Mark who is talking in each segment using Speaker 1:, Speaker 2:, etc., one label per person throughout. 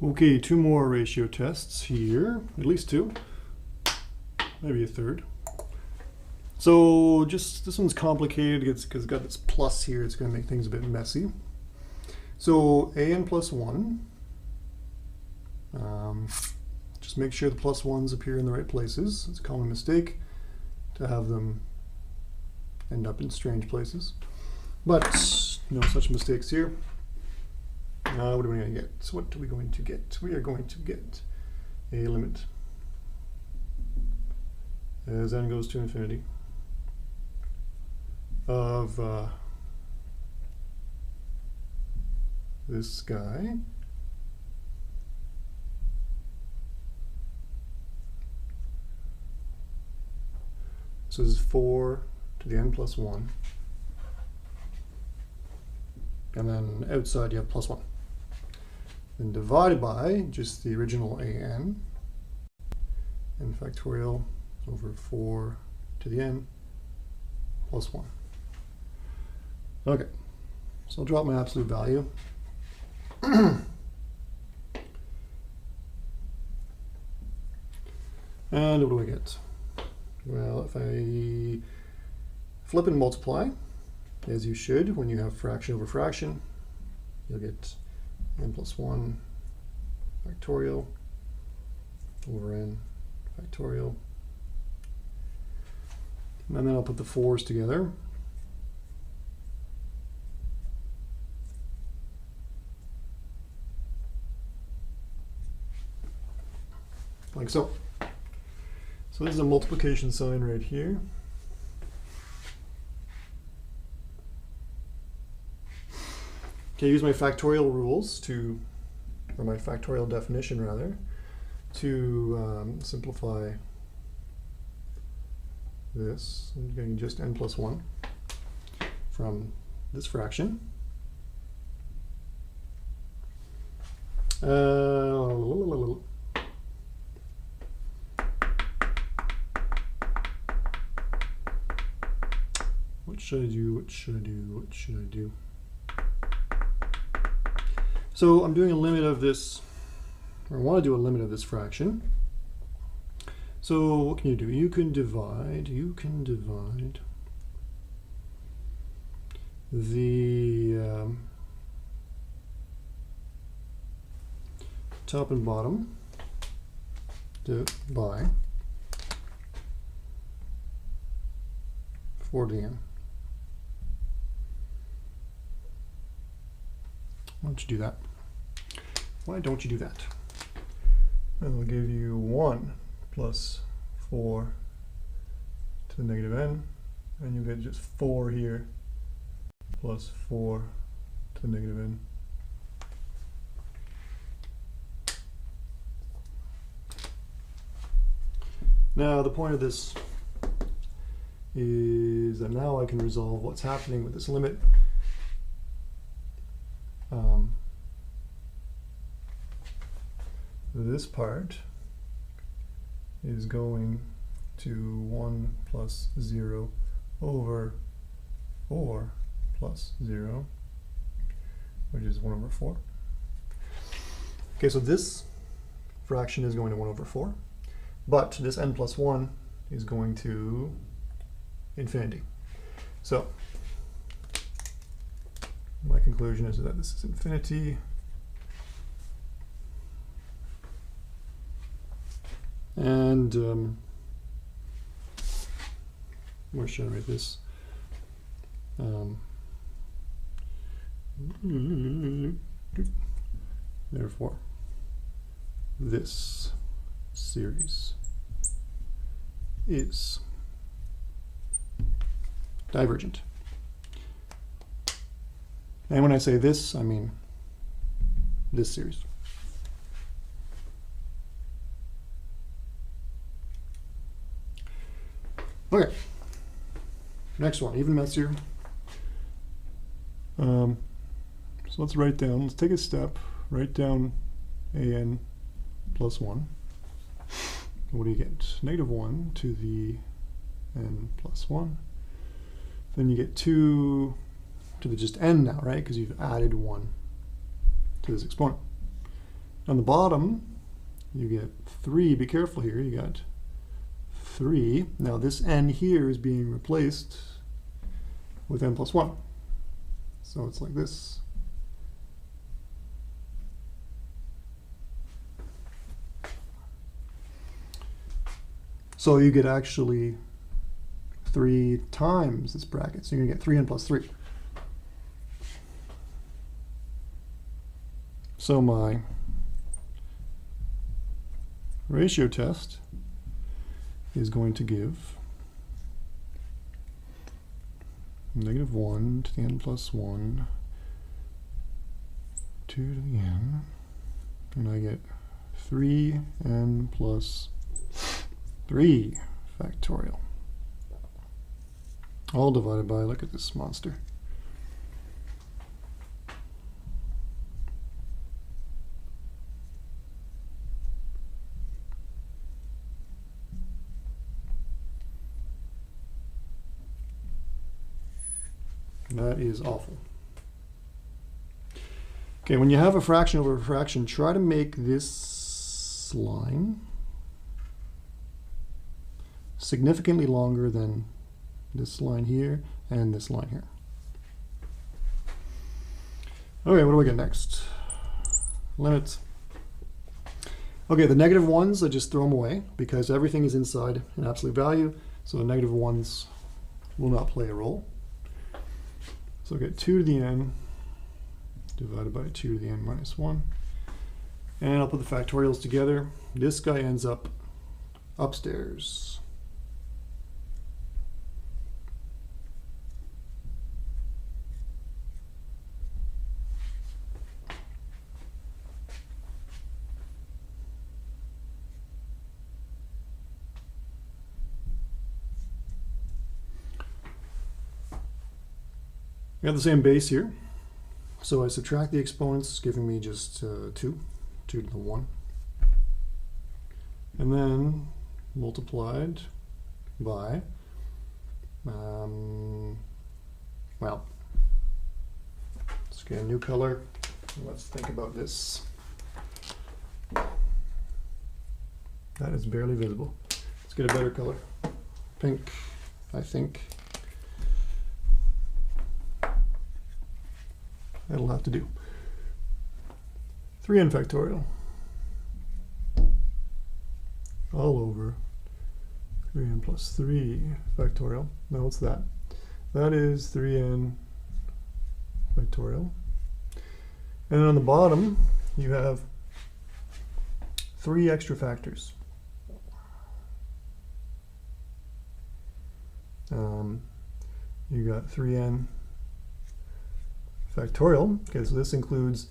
Speaker 1: Okay, two more ratio tests here, at least two, maybe a third. So just this one's complicated because it's got this plus here. It's going to make things a bit messy. So an plus 1, just make sure the plus 1s appear in the right places. It's a common mistake to have them end up in strange places. But no such mistakes here. What are we going to get? So what are we going to get? We are going to get a limit as n goes to infinity of this guy so this is 4 to the n plus 1, and then outside you have plus 1. Then divided by just the original an, n factorial over 4 to the n plus 1. Okay, so I'll drop my absolute value. And what do I get? Well, if I flip and multiply, as you should when you have fraction over fraction, you'll get n plus 1 factorial over n factorial. And then I'll put the 4s together. Like so. So this is a multiplication sign right here. Okay, use my factorial rules to, or my factorial definition rather, to simplify this. I'm getting just n plus 1 from this fraction. What should I do? What should I do? What should I do? So I'm doing a limit of this, or I want to do a limit of this fraction. So what can you do? You can divide the top and bottom by 4 to the n. Why don't you do that? Why don't you do that? And we'll give you 1 plus 4 to the negative n, and you get just 4 here plus 4 to the negative n. Now the point of this is that now I can resolve what's happening with this limit. This part is going to 1 plus 0 over 4 plus 0, which is 1 over 4. Okay, so this fraction is going to 1 over 4, but this n plus 1 is going to infinity. So my conclusion is that this is infinity. And where should I write this? Therefore, this series is divergent. And when I say this, I mean this series. Okay, next one, even messier. So let's write down, let's take a step, write down an plus 1. What do you get? Negative 1 to the n plus 1. Then you get 2 to the just n now, right? Because you've added 1 to this exponent. On the bottom, you get 3. Be careful here. You got 3. Now this n here is being replaced with n plus 1. So it's like this. So you get actually 3 times this bracket. So you're going to get 3n plus 3. So my ratio test is going to give -1 to the n plus 1, 2 to the n, and I get 3n plus 3 factorial, all divided by, look at this monster, that is awful. Okay, when you have a fraction over a fraction, try to make this line significantly longer than this line here and this line here. Okay, what do we get next? Limit. Okay, the negative ones, I just throw them away because everything is inside an absolute value, so the negative ones will not play a role. So I get 2 to the n divided by 2 to the n minus 1. And I'll put the factorials together. This guy ends up upstairs. We have the same base here, so I subtract the exponents, giving me just 2 to the 1, and then multiplied by, well, let's get a new color. Let's think about this. That is barely visible. Let's get a better color. Pink, I think. That'll have to do. 3n factorial all over 3n plus 3 factorial. Now what's that? That is 3n factorial. And on the bottom, you have 3 extra factors. You got 3n factorial. Okay, so this includes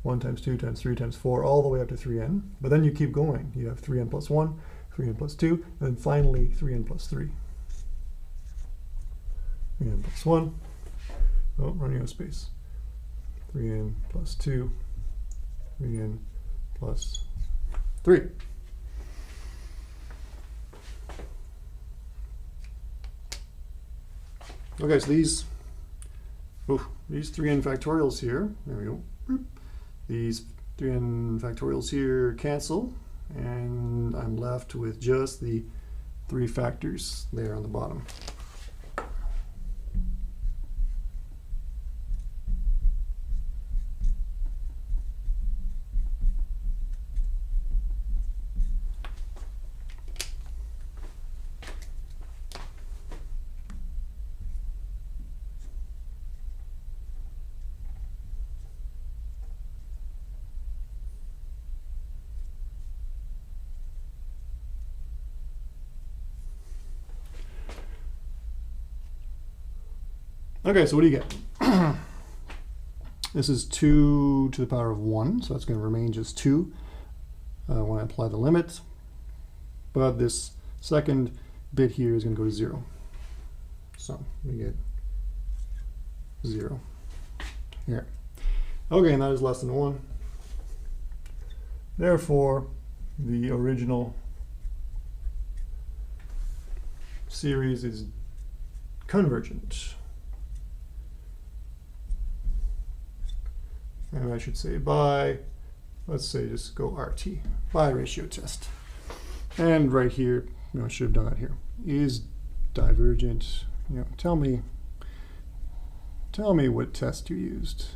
Speaker 1: 1 times 2 times 3 times 4 all the way up to 3n. But then you keep going. You have 3n plus 1, 3n plus 2, and then finally 3n plus 3. 3n plus 1. Oh, running out of space. 3n plus 2, 3n plus 3. Okay, so these 3n factorials here, there we go. These 3n factorials here cancel, and I'm left with just the 3 factors there on the bottom. Okay, so what do you get? This is 2 to the power of 1, so that's going to remain just 2 when I apply the limit. But this second bit here is going to go to 0. So we get 0 here. Okay, and that is less than 1. Therefore, the original series is convergent. And I should say by let's say just go RT, biratio test. And right here, I should have done that here. Is divergent, tell me what test you used.